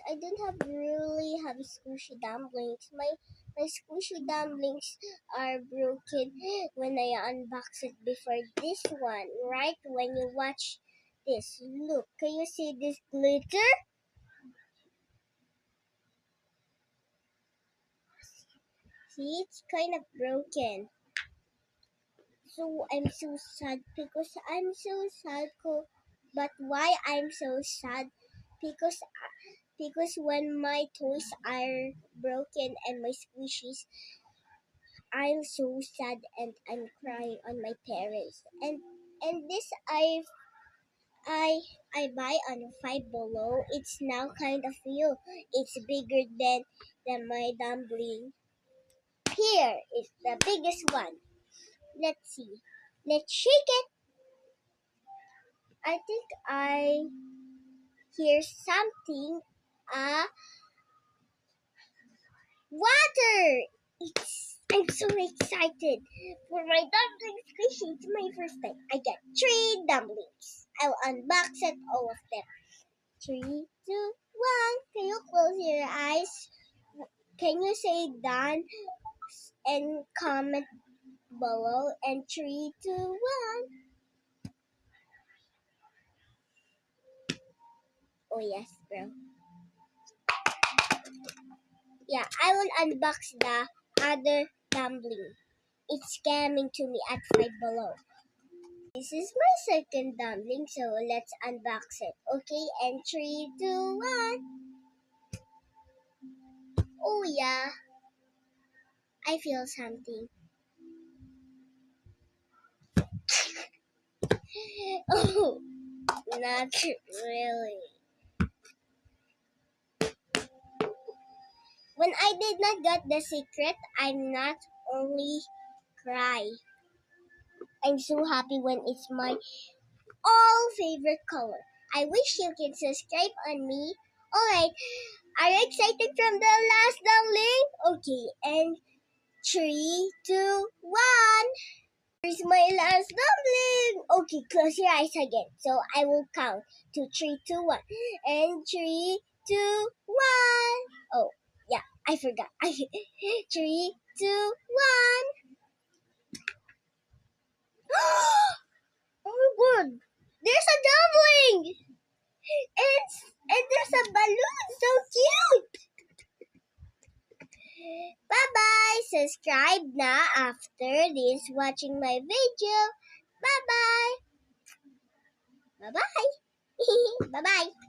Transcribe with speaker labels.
Speaker 1: I don't really have squishy dumplings. My squishy dumplings are broken when I unbox it before this one. Right when you watch this, look, can you see this glitter? See, it's kind of broken. So I'm so sad because I'm so sad. But why I'm so sad? Because when my toys are broken and my squishies, I'm so sad and I'm crying on my parents. And this I buy on Five Below. It's now kind of new. It's bigger than my dumpling. Here is the biggest one. Let's see. Let's shake it. I think I hear something. Water! I'm so excited for my dumpling squishy. It's my first time. I get 3 dumplings. I'll unbox it, all of them. 3, 2, 1. Can you close your eyes? Can you say done and comment below? And 3, 2, 1. Oh yes, bro. Yeah, I will unbox the other dumpling. It's coming to me at 5 below. This is my second dumpling, so let's unbox it. Okay, and 3, 2, 1. Oh yeah, I feel something. Oh, not really. When I did not get the secret, I'm not only cry. I'm so happy when it's my all favorite color. I wish you can subscribe on me. Alright, are you excited from the last dumpling? Okay, and 3, 2, 1. Here's my last dumpling. Okay, close your eyes again. So I will count to 3, 2, 1. And 3, 2, 1. Oh, yeah, I forgot. 3, 2, 1. Oh my god. There's a dumpling. And there's a balloon. So cute. Bye-bye. Subscribe na after this watching my video. Bye-bye. Bye-bye. Bye-bye.